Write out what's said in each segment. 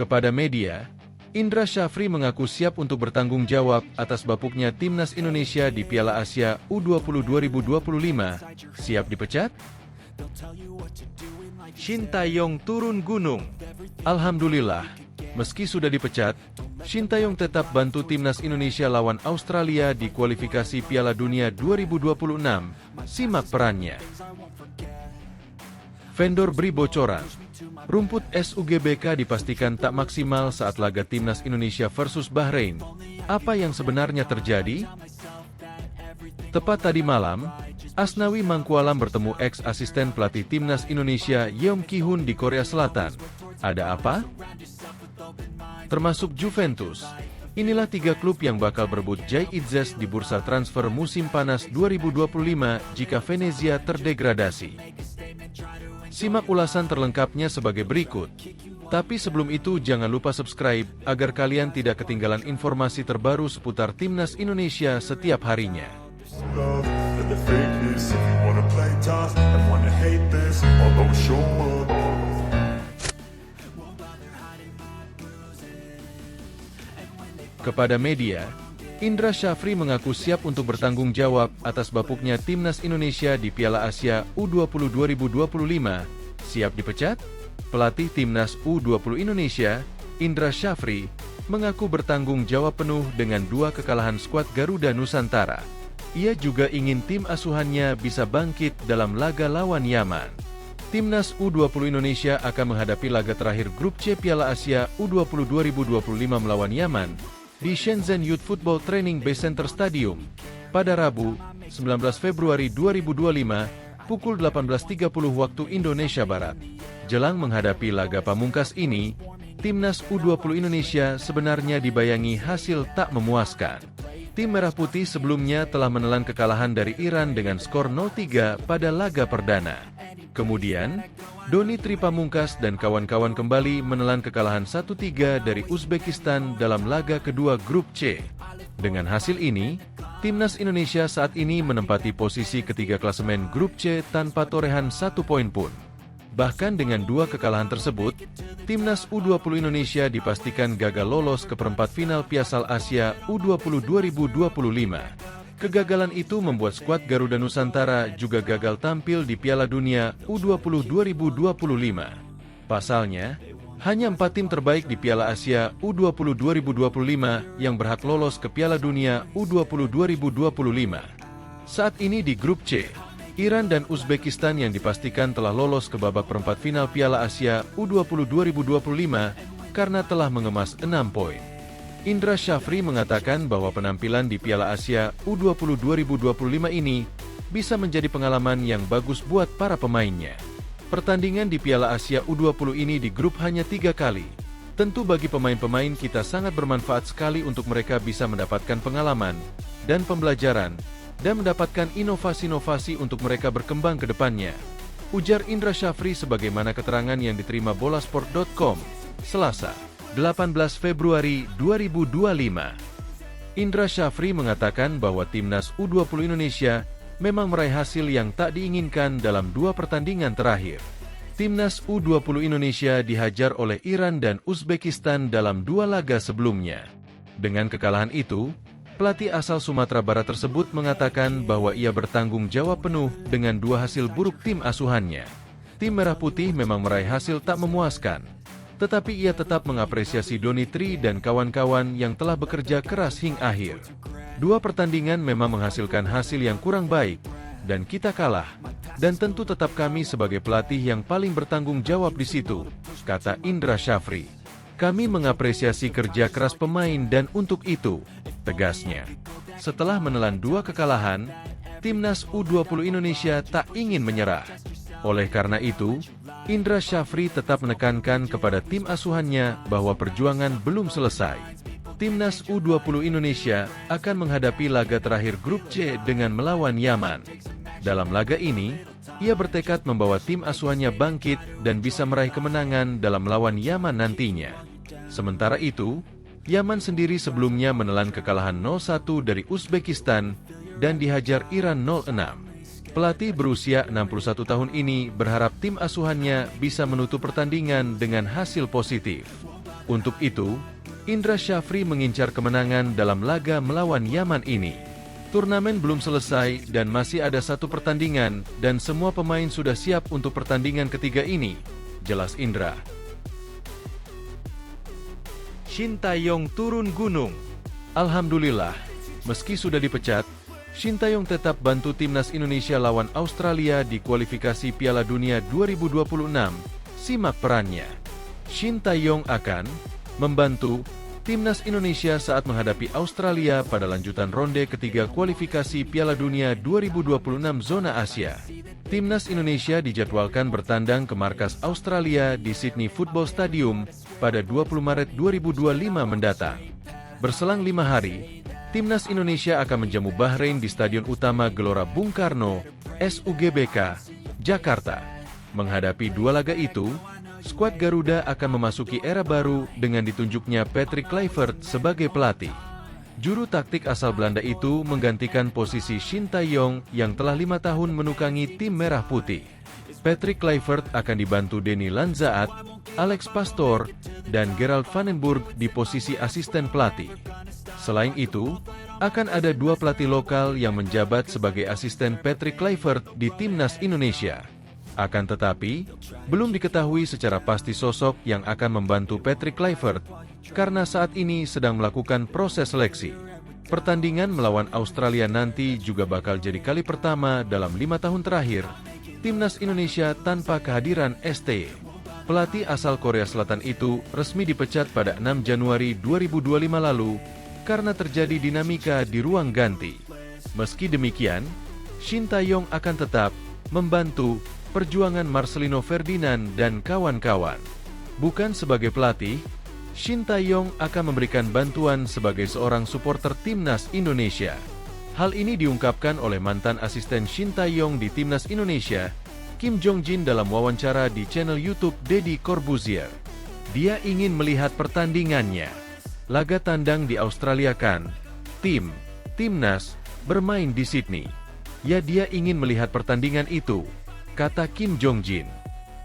Kepada media, Indra Syafri mengaku siap untuk bertanggung jawab atas bapuknya Timnas Indonesia di Piala Asia U20 2025. Siap dipecat? Shin Tae-yong turun gunung. Alhamdulillah, meski sudah dipecat, Shin Tae-yong tetap bantu Timnas Indonesia lawan Australia di kualifikasi Piala Dunia 2026. Simak perannya. Vendor beri bocoran. Rumput SUGBK dipastikan tak maksimal saat laga Timnas Indonesia versus Bahrain. Apa yang sebenarnya terjadi? Tepat tadi malam, Asnawi Mangkualam bertemu ex-asisten pelatih Timnas Indonesia Yeom Ki-hun di Korea Selatan. Ada apa? Termasuk Juventus. Inilah 3 klub yang bakal berebut Jay Itzes di bursa transfer musim panas 2025 jika Venezia terdegradasi. Simak ulasan terlengkapnya sebagai berikut. Tapi sebelum itu jangan lupa subscribe agar kalian tidak ketinggalan informasi terbaru seputar Timnas Indonesia setiap harinya. Kepada media, Indra Syafri mengaku siap untuk bertanggung jawab atas bapuknya Timnas Indonesia di Piala Asia U20 2025. Siap dipecat? Pelatih Timnas U20 Indonesia, Indra Syafri, mengaku bertanggung jawab penuh dengan 2 kekalahan skuad Garuda Nusantara. Ia juga ingin tim asuhannya bisa bangkit dalam laga lawan Yaman. Timnas U20 Indonesia akan menghadapi laga terakhir Grup C Piala Asia U20 2025 melawan Yaman di Shenzhen Youth Football Training Base Center Stadium pada Rabu, 19 Februari 2025, pukul 18.30 waktu Indonesia Barat. Jelang menghadapi laga pamungkas ini, Timnas U20 Indonesia sebenarnya dibayangi hasil tak memuaskan. Tim Merah Putih sebelumnya telah menelan kekalahan dari Iran dengan skor 0-3 pada laga perdana. Kemudian, Doni Tripamungkas dan kawan-kawan kembali menelan kekalahan 1-3 dari Uzbekistan dalam laga kedua Grup C. Dengan hasil ini, Timnas Indonesia saat ini menempati posisi ketiga klasemen Grup C tanpa torehan 1 poin pun. Bahkan dengan 2 kekalahan tersebut, Timnas U20 Indonesia dipastikan gagal lolos ke perempat final Piala Asia U20 2025. Kegagalan itu membuat skuad Garuda Nusantara juga gagal tampil di Piala Dunia U20 2025. Pasalnya, hanya 4 tim terbaik di Piala Asia U20 2025 yang berhak lolos ke Piala Dunia U20 2025. Saat ini di Grup C, Iran dan Uzbekistan yang dipastikan telah lolos ke babak perempat final Piala Asia U20 2025 karena telah mengemas 6 poin. Indra Syafri mengatakan bahwa penampilan di Piala Asia U20 2025 ini bisa menjadi pengalaman yang bagus buat para pemainnya. Pertandingan di Piala Asia U20 ini di grup hanya 3 kali. Tentu bagi pemain-pemain kita sangat bermanfaat sekali untuk mereka bisa mendapatkan pengalaman dan pembelajaran dan mendapatkan inovasi-inovasi untuk mereka berkembang ke depannya. Ujar Indra Syafri sebagaimana keterangan yang diterima bolasport.com, Selasa, 18 Februari 2025. Indra Syafri mengatakan bahwa Timnas U20 Indonesia memang meraih hasil yang tak diinginkan dalam 2 pertandingan terakhir. Timnas U20 Indonesia dihajar oleh Iran dan Uzbekistan dalam 2 laga sebelumnya. Dengan kekalahan itu, pelatih asal Sumatera Barat tersebut mengatakan bahwa ia bertanggung jawab penuh dengan 2 hasil buruk tim asuhannya. Tim Merah Putih memang meraih hasil tak memuaskan, tetapi ia tetap mengapresiasi Doni Tri dan kawan-kawan yang telah bekerja keras hingga akhir. 2 pertandingan memang menghasilkan hasil yang kurang baik, dan kita kalah. Dan tentu tetap kami sebagai pelatih yang paling bertanggung jawab di situ, kata Indra Syafri. Kami mengapresiasi kerja keras pemain dan untuk itu, tegasnya. Setelah menelan 2 kekalahan, Timnas U20 Indonesia tak ingin menyerah. Oleh karena itu, Indra Syafri tetap menekankan kepada tim asuhannya bahwa perjuangan belum selesai. Timnas U20 Indonesia akan menghadapi laga terakhir Grup C dengan melawan Yaman. Dalam laga ini, ia bertekad membawa tim asuhannya bangkit dan bisa meraih kemenangan dalam melawan Yaman nantinya. Sementara itu, Yaman sendiri sebelumnya menelan kekalahan 0-1 dari Uzbekistan dan dihajar Iran 0-6. Pelatih berusia 61 tahun ini berharap tim asuhannya bisa menutup pertandingan dengan hasil positif. Untuk itu, Indra Syafri mengincar kemenangan dalam laga melawan Yaman ini. Turnamen belum selesai dan masih ada satu pertandingan dan semua pemain sudah siap untuk pertandingan ketiga ini, jelas Indra. Shin Tae-yong turun gunung. Alhamdulillah, meski sudah dipecat, Shin Tae-yong tetap bantu timnas Indonesia lawan Australia di kualifikasi Piala Dunia 2026. Simak perannya. Shin Tae-yong akan membantu timnas Indonesia saat menghadapi Australia pada lanjutan ronde ketiga kualifikasi Piala Dunia 2026 zona Asia. Timnas Indonesia dijadwalkan bertandang ke markas Australia di Sydney Football Stadium pada 20 Maret 2025 mendatang. Berselang 5 hari, Timnas Indonesia akan menjamu Bahrain di Stadion Utama Gelora Bung Karno, SUGBK, Jakarta. Menghadapi dua laga itu, skuad Garuda akan memasuki era baru dengan ditunjuknya Patrick Kluivert sebagai pelatih. Juru taktik asal Belanda itu menggantikan posisi Shin Tae-yong yang telah 5 tahun menukangi tim Merah Putih. Patrick Kluivert akan dibantu Denny Lanzaat, Alex Pastoor, dan Gerald Vandenburg di posisi asisten pelatih. Selain itu, akan ada 2 pelatih lokal yang menjabat sebagai asisten Patrick Kluivert di timnas Indonesia. Akan tetapi, belum diketahui secara pasti sosok yang akan membantu Patrick Kluivert, karena saat ini sedang melakukan proses seleksi. Pertandingan melawan Australia nanti juga bakal jadi kali pertama dalam 5 tahun terakhir, timnas Indonesia tanpa kehadiran ST. Pelatih asal Korea Selatan itu resmi dipecat pada 6 Januari 2025 lalu, karena terjadi dinamika di ruang ganti. Meski demikian, Shin Tae-yong akan tetap membantu perjuangan Marcelino Ferdinand dan kawan-kawan. Bukan sebagai pelatih, Shin Tae-yong akan memberikan bantuan sebagai seorang supporter timnas Indonesia. Hal ini diungkapkan oleh mantan asisten Shin Tae-yong di timnas Indonesia, Kim Jong-jin dalam wawancara di channel YouTube Deddy Corbuzier. Dia ingin melihat pertandingannya. Laga tandang di Australia kan, timnas bermain di Sydney. Ya, dia ingin melihat pertandingan itu, kata Kim Jong-jin.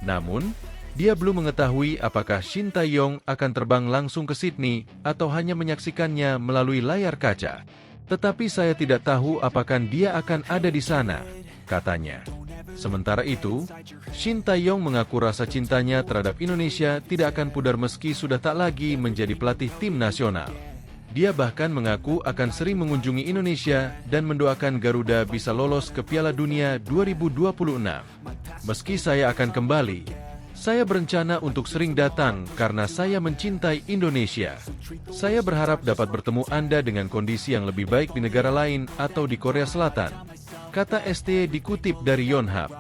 Namun, dia belum mengetahui apakah Shin Tae-yong akan terbang langsung ke Sydney atau hanya menyaksikannya melalui layar kaca. Tetapi saya tidak tahu apakah dia akan ada di sana, katanya. Sementara itu, Shin Tae-yong mengaku rasa cintanya terhadap Indonesia tidak akan pudar meski sudah tak lagi menjadi pelatih tim nasional. Dia bahkan mengaku akan sering mengunjungi Indonesia dan mendoakan Garuda bisa lolos ke Piala Dunia 2026. Meski saya akan kembali, saya berencana untuk sering datang karena saya mencintai Indonesia. Saya berharap dapat bertemu Anda dengan kondisi yang lebih baik di negara lain atau di Korea Selatan, kata ST dikutip dari Yonhap.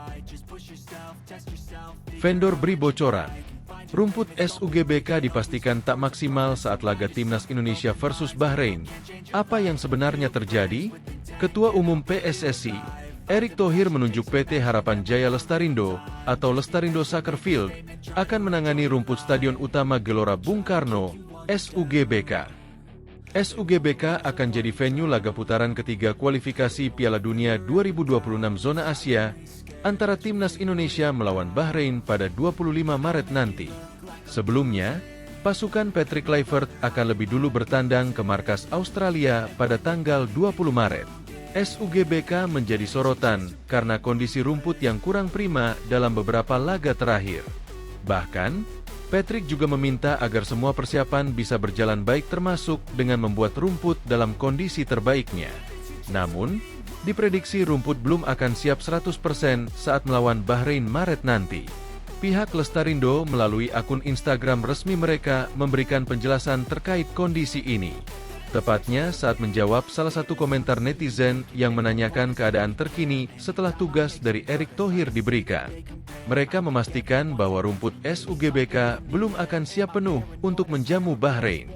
Vendor beri bocoran. Rumput SUGBK dipastikan tak maksimal saat laga timnas Indonesia versus Bahrain. Apa yang sebenarnya terjadi? Ketua Umum PSSI, Erick Thohir menunjuk PT Harapan Jaya Lestarindo atau Lestarindo Soccer Field akan menangani rumput Stadion Utama Gelora Bung Karno, SUGBK. SUGBK akan jadi venue laga putaran ketiga kualifikasi Piala Dunia 2026 zona Asia antara timnas Indonesia melawan Bahrain pada 25 Maret nanti. Sebelumnya, pasukan Patrick Kluivert akan lebih dulu bertandang ke markas Australia pada tanggal 20 Maret. SUGBK menjadi sorotan karena kondisi rumput yang kurang prima dalam beberapa laga terakhir. Bahkan, Patrick juga meminta agar semua persiapan bisa berjalan baik termasuk dengan membuat rumput dalam kondisi terbaiknya. Namun, diprediksi rumput belum akan siap 100% saat melawan Bahrain Maret nanti. Pihak Lestarindo melalui akun Instagram resmi mereka memberikan penjelasan terkait kondisi ini. Tepatnya saat menjawab salah satu komentar netizen yang menanyakan keadaan terkini setelah tugas dari Erick Thohir diberikan. Mereka memastikan bahwa rumput SUGBK belum akan siap penuh untuk menjamu Bahrain.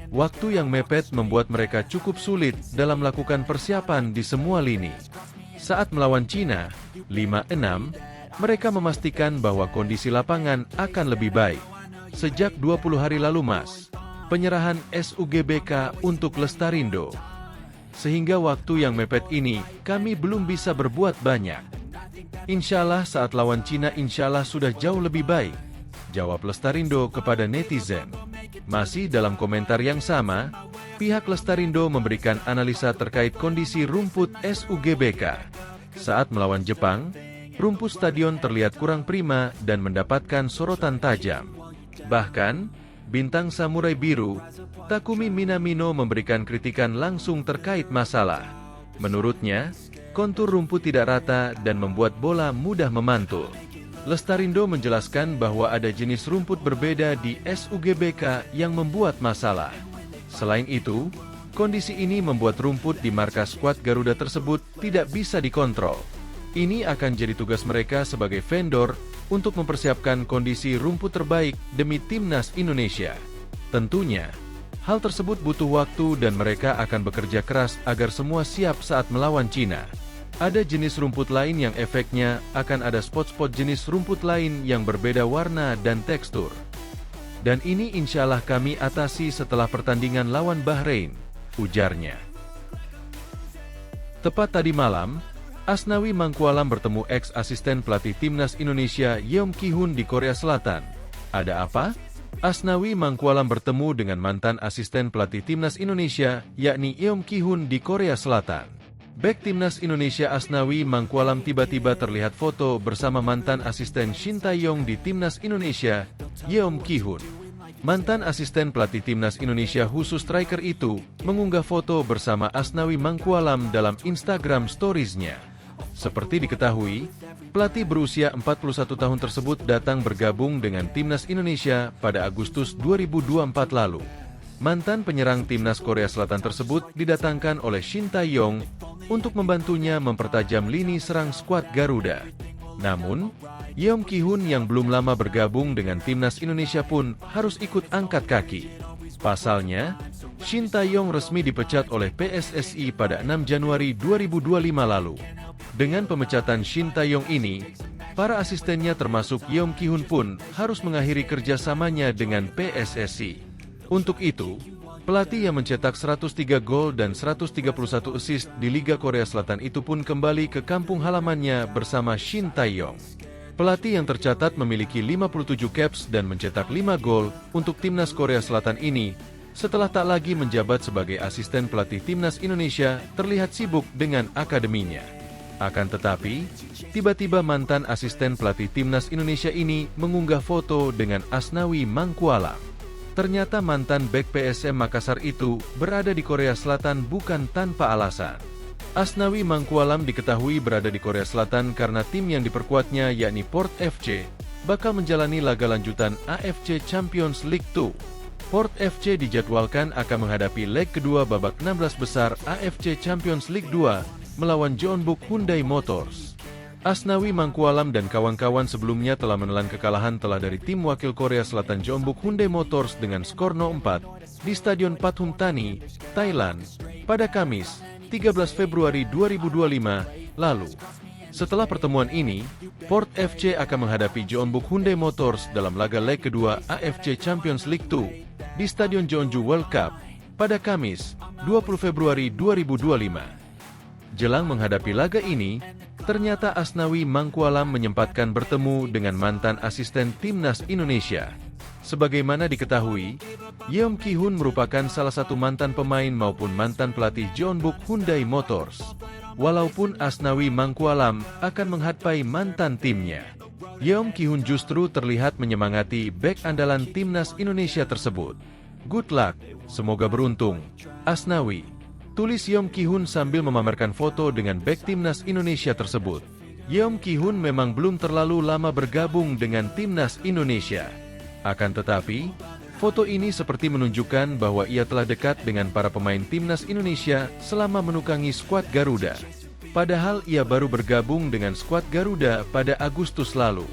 Waktu yang mepet membuat mereka cukup sulit dalam melakukan persiapan di semua lini. Saat melawan Cina, 5-6, mereka memastikan bahwa kondisi lapangan akan lebih baik. Sejak 20 hari lalu penyerahan SUGBK untuk Lestarindo. Sehingga waktu yang mepet ini, kami belum bisa berbuat banyak. Insyaallah saat lawan Cina insyaallah sudah jauh lebih baik, jawab Lestarindo kepada netizen. Masih dalam komentar yang sama, pihak Lestarindo memberikan analisa terkait kondisi rumput SUGBK. Saat melawan Jepang, rumput stadion terlihat kurang prima dan mendapatkan sorotan tajam. Bahkan, bintang samurai biru, Takumi Minamino memberikan kritikan langsung terkait masalah. Menurutnya, kontur rumput tidak rata dan membuat bola mudah memantul. Lestarindo menjelaskan bahwa ada jenis rumput berbeda di SUGBK yang membuat masalah. Selain itu, kondisi ini membuat rumput di markas skuad Garuda tersebut tidak bisa dikontrol. Ini akan jadi tugas mereka sebagai vendor untuk mempersiapkan kondisi rumput terbaik demi timnas Indonesia. Tentunya, hal tersebut butuh waktu dan mereka akan bekerja keras agar semua siap saat melawan Cina. Ada jenis rumput lain yang efeknya akan ada spot-spot jenis rumput lain yang berbeda warna dan tekstur. Dan ini insya Allah kami atasi setelah pertandingan lawan Bahrain, ujarnya. Tepat tadi malam, Asnawi Mangkualam bertemu ex-asisten pelatih timnas Indonesia Yeom Ki-hun di Korea Selatan. Ada apa? Asnawi Mangkualam bertemu dengan mantan asisten pelatih timnas Indonesia, yakni Yeom Ki-hun di Korea Selatan. Bek timnas Indonesia Asnawi Mangkualam tiba-tiba terlihat foto bersama mantan asisten Shin Tae-yong di timnas Indonesia, Yeom Ki-hun. Mantan asisten pelatih timnas Indonesia khusus striker itu mengunggah foto bersama Asnawi Mangkualam dalam Instagram Stories-nya. Seperti diketahui, pelatih berusia 41 tahun tersebut datang bergabung dengan timnas Indonesia pada Agustus 2024 lalu. Mantan penyerang timnas Korea Selatan tersebut didatangkan oleh Shin Tae-yong untuk membantunya mempertajam lini serang skuad Garuda. Namun, Yeom Ki-hun yang belum lama bergabung dengan timnas Indonesia pun harus ikut angkat kaki. Pasalnya, Shin Tae-yong resmi dipecat oleh PSSI pada 6 Januari 2025 lalu. Dengan pemecatan Shin Tae-yong ini, para asistennya termasuk Yeom Ki-hun pun harus mengakhiri kerjasamanya dengan PSSI. Untuk itu, pelatih yang mencetak 103 gol dan 131 assist di Liga Korea Selatan itu pun kembali ke kampung halamannya bersama Shin Tae-yong. Pelatih yang tercatat memiliki 57 caps dan mencetak 5 gol untuk timnas Korea Selatan ini, setelah tak lagi menjabat sebagai asisten pelatih timnas Indonesia, terlihat sibuk dengan akademinya. Akan tetapi, tiba-tiba mantan asisten pelatih timnas Indonesia ini mengunggah foto dengan Asnawi Mangkualam. Ternyata mantan bek PSM Makassar itu berada di Korea Selatan bukan tanpa alasan. Asnawi Mangkualam diketahui berada di Korea Selatan karena tim yang diperkuatnya yakni Port FC bakal menjalani laga lanjutan AFC Champions League 2. Port FC dijadwalkan akan menghadapi leg kedua babak 16 besar AFC Champions League 2 melawan Jeonbuk Hyundai Motors. Asnawi Mangkualam dan kawan-kawan sebelumnya telah menelan kekalahan dari tim wakil Korea Selatan Jeonbuk Hyundai Motors dengan skor 0-4 di Stadion Pathum Thani, Thailand, pada Kamis, 13 Februari 2025 lalu. Setelah pertemuan ini, Port FC akan menghadapi Jeonbuk Hyundai Motors dalam laga leg kedua AFC Champions League 2 di Stadion Jeonju World Cup pada Kamis, 20 Februari 2025. Jelang menghadapi laga ini, ternyata Asnawi Mangkualam menyempatkan bertemu dengan mantan asisten timnas Indonesia. Sebagaimana diketahui, Yeom Ki-hun merupakan salah satu mantan pemain maupun mantan pelatih Jeonbuk Hyundai Motors. Walaupun Asnawi Mangkualam akan menghadapi mantan timnya, Yeom Ki-hun justru terlihat menyemangati bek andalan timnas Indonesia tersebut. Good luck, semoga beruntung, Asnawi, tulis Yeom Ki-hun sambil memamerkan foto dengan bek timnas Indonesia tersebut. Yeom Ki-hun memang belum terlalu lama bergabung dengan timnas Indonesia. Akan tetapi, foto ini seperti menunjukkan bahwa ia telah dekat dengan para pemain timnas Indonesia selama menukangi skuad Garuda. Padahal ia baru bergabung dengan skuad Garuda pada Agustus lalu.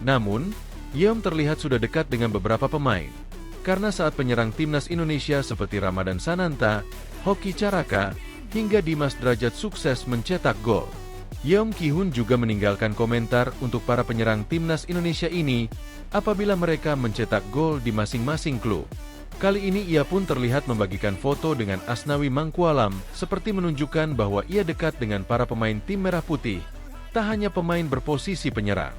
Namun, Yeom terlihat sudah dekat dengan beberapa pemain. Karena saat penyerang timnas Indonesia seperti Ramadan Sananta, Hoki Caraka, hingga Dimas Derajat sukses mencetak gol. Yeom Ki-hun juga meninggalkan komentar untuk para penyerang timnas Indonesia ini apabila mereka mencetak gol di masing-masing klub. Kali ini ia pun terlihat membagikan foto dengan Asnawi Mangkualam seperti menunjukkan bahwa ia dekat dengan para pemain tim Merah Putih, tak hanya pemain berposisi penyerang.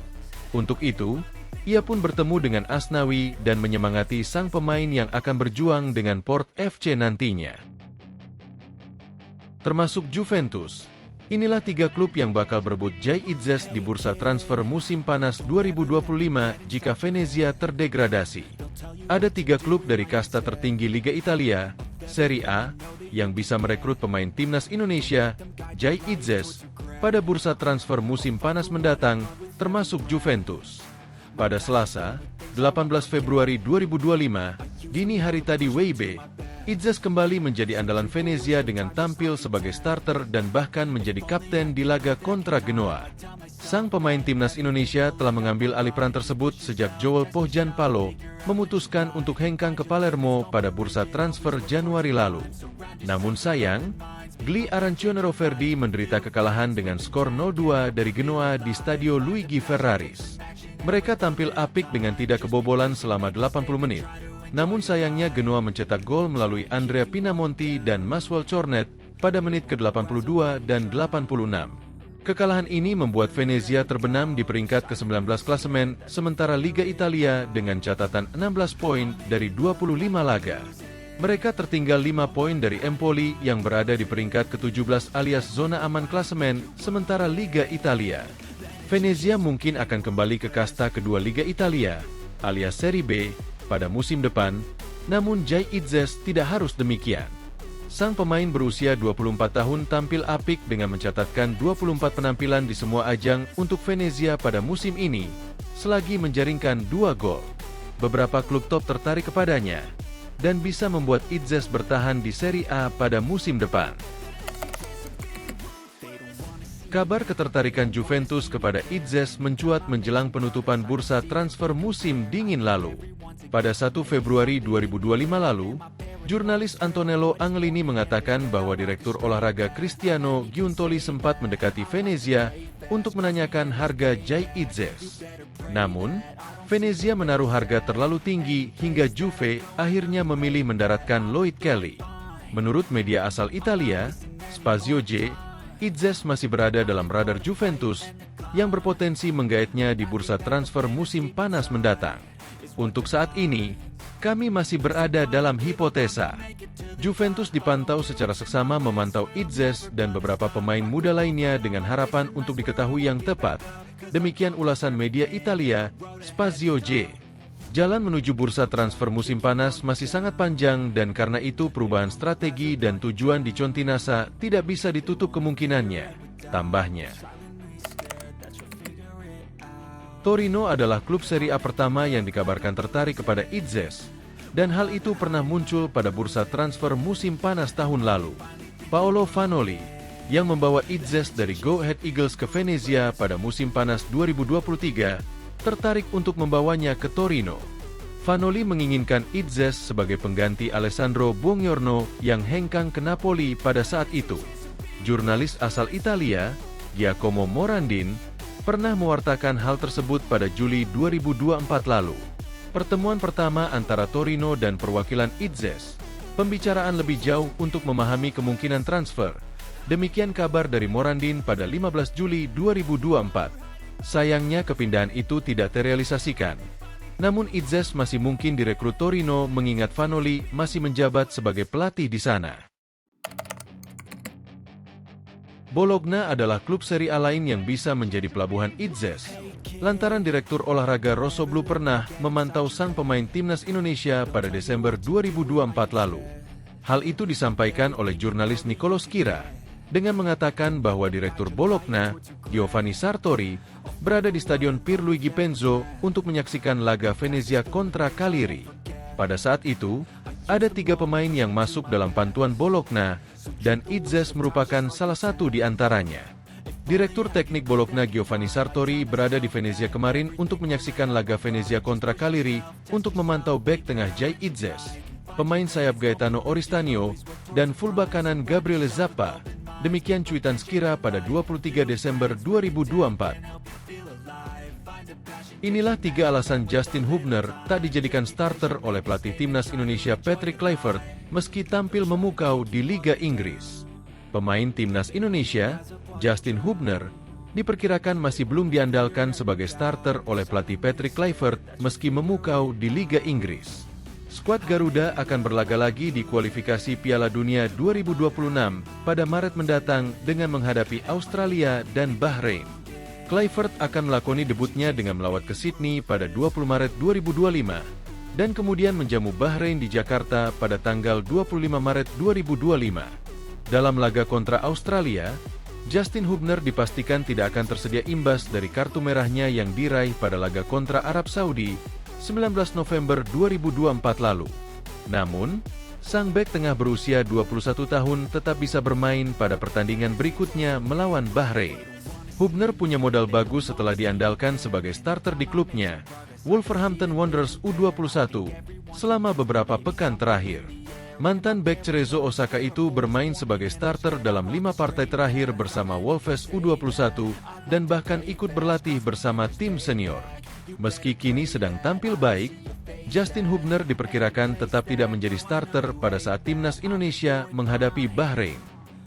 Untuk itu, Ia pun bertemu dengan Asnawi dan menyemangati sang pemain yang akan berjuang dengan Port FC nantinya. Termasuk Juventus. Inilah 3 klub yang bakal berebut Jai Itzes di bursa transfer musim panas 2025 jika Venezia terdegradasi. Ada 3 klub dari kasta tertinggi Liga Italia, Serie A, yang bisa merekrut pemain timnas Indonesia, Jai Itzes, pada bursa transfer musim panas mendatang, termasuk Juventus. Pada Selasa, 18 Februari 2025, dini hari tadi WIB, Itzes kembali menjadi andalan Venezia dengan tampil sebagai starter dan bahkan menjadi kapten di laga kontra Genoa. Sang pemain timnas Indonesia telah mengambil alih peran tersebut sejak Joel Pohjanpalo memutuskan untuk hengkang ke Palermo pada bursa transfer Januari lalu. Namun sayang, Gli Arancione Verdi menderita kekalahan dengan skor 0-2 dari Genoa di Stadio Luigi Ferraris. Mereka tampil apik dengan tidak kebobolan selama 80 menit. Namun sayangnya Genoa mencetak gol melalui Andrea Pinamonti dan Maswell Cornet pada menit ke-82 dan 86. Kekalahan ini membuat Venezia terbenam di peringkat ke-19 klasemen, sementara Liga Italia dengan catatan 16 poin dari 25 laga. Mereka tertinggal 5 poin dari Empoli yang berada di peringkat ke-17 alias zona aman klasemen, sementara Liga Italia. Venezia mungkin akan kembali ke kasta kedua Liga Italia, alias Serie B, pada musim depan, namun Jai Itzes tidak harus demikian. Sang pemain berusia 24 tahun tampil apik dengan mencatatkan 24 penampilan di semua ajang untuk Venezia pada musim ini, selagi menjaringkan 2 gol. Beberapa klub top tertarik kepadanya, dan bisa membuat Itzes bertahan di Serie A pada musim depan. Kabar ketertarikan Juventus kepada Itzes mencuat menjelang penutupan bursa transfer musim dingin lalu. Pada 1 Februari 2025 lalu, jurnalis Antonello Angelini mengatakan bahwa Direktur Olahraga Cristiano Giuntoli sempat mendekati Venezia untuk menanyakan harga Jai Itzes. Namun, Venezia menaruh harga terlalu tinggi hingga Juve akhirnya memilih mendaratkan Lloyd Kelly. Menurut media asal Italia, Spazio J, Itzes masih berada dalam radar Juventus yang berpotensi menggaetnya di bursa transfer musim panas mendatang. Untuk saat ini, kami masih berada dalam hipotesa. Juventus dipantau secara seksama memantau Itzes dan beberapa pemain muda lainnya dengan harapan untuk diketahui yang tepat. Demikian ulasan media Italia, Spazio J. Jalan menuju bursa transfer musim panas masih sangat panjang dan karena itu perubahan strategi dan tujuan di Continassa tidak bisa ditutup kemungkinannya, tambahnya. Torino adalah klub Serie A pertama yang dikabarkan tertarik kepada Itzes, dan hal itu pernah muncul pada bursa transfer musim panas tahun lalu. Paolo Vanoli, yang membawa Itzes dari Go Ahead Eagles ke Venezia pada musim panas 2023, tertarik untuk membawanya ke Torino. Vanoli menginginkan Itzes sebagai pengganti Alessandro Buongiorno yang hengkang ke Napoli pada saat itu. Jurnalis asal Italia, Giacomo Morandin, pernah mewartakan hal tersebut pada Juli 2024 lalu. Pertemuan pertama antara Torino dan perwakilan Itzes. Pembicaraan lebih jauh untuk memahami kemungkinan transfer. Demikian kabar dari Morandin pada 15 Juli 2024. Sayangnya kepindahan itu tidak terrealisasikan. Namun Itzes masih mungkin direkrut Torino mengingat Vanoli masih menjabat sebagai pelatih di sana. Bologna adalah klub Serie A lain yang bisa menjadi pelabuhan Itzes, lantaran Direktur Olahraga Rossoblu pernah memantau sang pemain timnas Indonesia pada Desember 2024 lalu. Hal itu disampaikan oleh jurnalis Nicolo Schira, dengan mengatakan bahwa Direktur Bologna, Giovanni Sartori, berada di Stadion Pierluigi Penzo untuk menyaksikan laga Venezia kontra Cagliari. Pada saat itu, ada 3 pemain yang masuk dalam pantuan Bologna, dan Itzes merupakan salah satu di antaranya. Direktur Teknik Bologna Giovanni Sartori berada di Venezia kemarin untuk menyaksikan laga Venezia kontra Cagliari untuk memantau bek tengah Jai Itzes, pemain sayap Gaetano Oristanio, dan fullback kanan Gabriele Zappa. Demikian cuitan Schira pada 23 Desember 2024. Inilah 3 alasan Justin Hubner tak dijadikan starter oleh pelatih timnas Indonesia Patrick Kluivert meski tampil memukau di Liga Inggris. Pemain timnas Indonesia, Justin Hubner, diperkirakan masih belum diandalkan sebagai starter oleh pelatih Patrick Kluivert meski memukau di Liga Inggris. Skuad Garuda akan berlaga lagi di kualifikasi Piala Dunia 2026 pada Maret mendatang dengan menghadapi Australia dan Bahrain. Kluivert akan melakoni debutnya dengan melawat ke Sydney pada 20 Maret 2025 dan kemudian menjamu Bahrain di Jakarta pada tanggal 25 Maret 2025. Dalam laga kontra Australia, Justin Hubner dipastikan tidak akan tersedia imbas dari kartu merahnya yang diraih pada laga kontra Arab Saudi 19 November 2024 lalu. Namun, sang bek tengah berusia 21 tahun tetap bisa bermain pada pertandingan berikutnya melawan Bahrain. Hubner punya modal bagus setelah diandalkan sebagai starter di klubnya, Wolverhampton Wanderers U21, selama beberapa pekan terakhir. Mantan bek Cerezo Osaka itu bermain sebagai starter dalam 5 partai terakhir bersama Wolves U21 dan bahkan ikut berlatih bersama tim senior. Meski kini sedang tampil baik, Justin Hubner diperkirakan tetap tidak menjadi starter pada saat timnas Indonesia menghadapi Bahrain.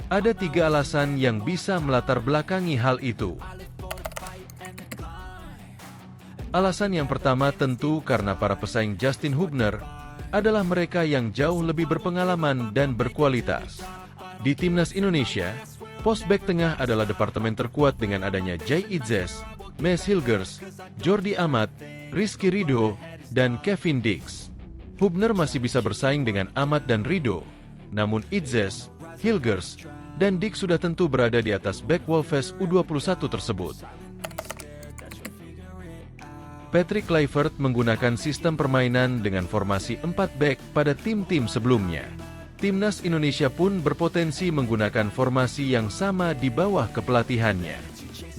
Ada 3 alasan yang bisa melatar belakangi hal itu. Alasan yang pertama tentu karena para pesaing Justin Hubner adalah mereka yang jauh lebih berpengalaman dan berkualitas. Di timnas Indonesia, pos bek tengah adalah departemen terkuat dengan adanya Jai Itzes, Mes Hilgers, Jordi Amat, Rizky Ridho, dan Kevin Dix. Hubner masih bisa bersaing dengan Amat dan Ridho, namun Itzes, Hilgers, dan Dix sudah tentu berada di atas bek Wolves U21 tersebut. Patrick Kluivert menggunakan sistem permainan dengan formasi 4 bek pada tim-tim sebelumnya. Timnas Indonesia pun berpotensi menggunakan formasi yang sama di bawah kepelatihannya.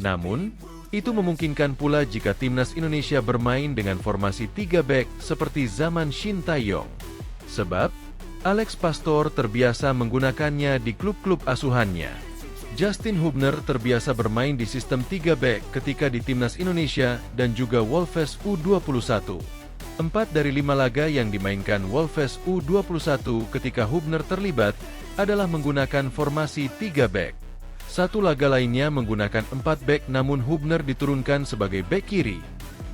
Namun, itu memungkinkan pula jika timnas Indonesia bermain dengan formasi 3 bek seperti zaman Shin Tae-yong. Sebab, Alex Pastor terbiasa menggunakannya di klub-klub asuhannya. Justin Hubner terbiasa bermain di sistem 3 bek ketika di timnas Indonesia dan juga Wolves U21. 4 dari 5 laga yang dimainkan Wolves U21 ketika Hubner terlibat adalah menggunakan formasi 3 bek. 1 laga lainnya menggunakan 4 bek namun Hubner diturunkan sebagai bek kiri.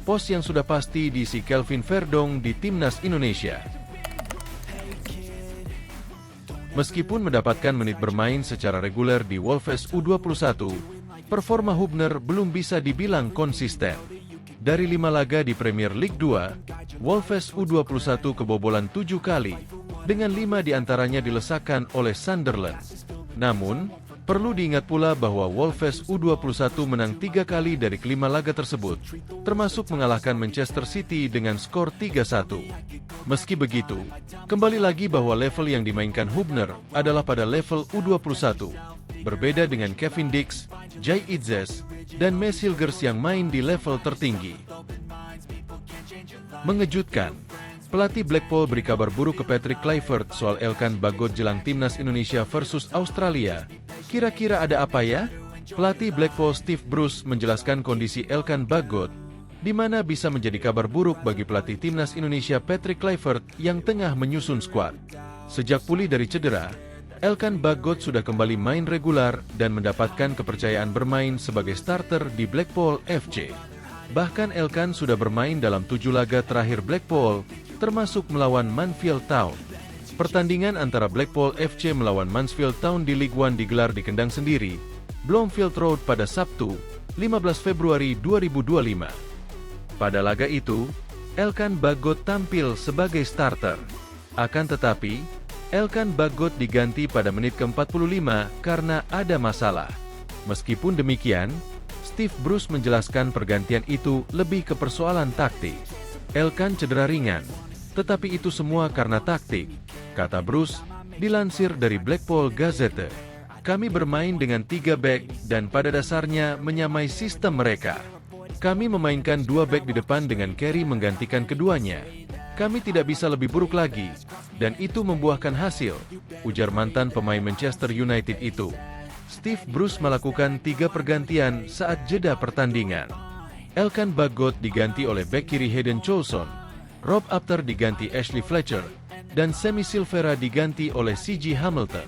Pos yang sudah pasti diisi Kelvin Verdong di timnas Indonesia. Meskipun mendapatkan menit bermain secara reguler di Wolves U21, performa Hubner belum bisa dibilang konsisten. Dari 5 laga di Premier League 2, Wolves U21 kebobolan 7 kali, dengan 5 diantaranya dilesakan oleh Sunderland. Namun, perlu diingat pula bahwa Wolves U21 menang 3 kali dari ke-5 laga tersebut, termasuk mengalahkan Manchester City dengan skor 3-1. Meski begitu, kembali lagi bahwa level yang dimainkan Hubner adalah pada level U21, berbeda dengan Kevin Dix, Jai Itzes, dan Mes Hilgers yang main di level tertinggi. Mengejutkan, pelatih Blackpool beri kabar buruk ke Patrick Kluivert soal Elkan Bagot jelang timnas Indonesia versus Australia. Kira-kira ada apa ya? Pelatih Blackpool Steve Bruce menjelaskan kondisi Elkan Bagot, di mana bisa menjadi kabar buruk bagi pelatih timnas Indonesia Patrick Kluivert yang tengah menyusun skuad. Sejak pulih dari cedera, Elkan Bagot sudah kembali main regular dan mendapatkan kepercayaan bermain sebagai starter di Blackpool FC. Bahkan Elkan sudah bermain dalam 7 laga terakhir Blackpool, termasuk melawan Mansfield Town. Pertandingan antara Blackpool FC melawan Mansfield Town di League One digelar di kandang sendiri, Bloomfield Road pada Sabtu, 15 Februari 2025. Pada laga itu, Elkan Bagot tampil sebagai starter. Akan tetapi, Elkan Bagot diganti pada menit ke-45 karena ada masalah. Meskipun demikian, Steve Bruce menjelaskan pergantian itu lebih ke persoalan taktik. Elkan cedera ringan, tetapi itu semua karena taktik, kata Bruce, dilansir dari Blackpool Gazette. Kami bermain dengan 3 bek dan pada dasarnya menyamai sistem mereka. Kami memainkan 2 bek di depan dengan Carey menggantikan keduanya. Kami tidak bisa lebih buruk lagi, dan itu membuahkan hasil, ujar mantan pemain Manchester United itu. Steve Bruce melakukan 3 pergantian saat jeda pertandingan. Elkan Bagot diganti oleh bek kiri Hayden Coulson, Rob Apter diganti Ashley Fletcher, dan Semi Silvera diganti oleh C.J. Hamilton.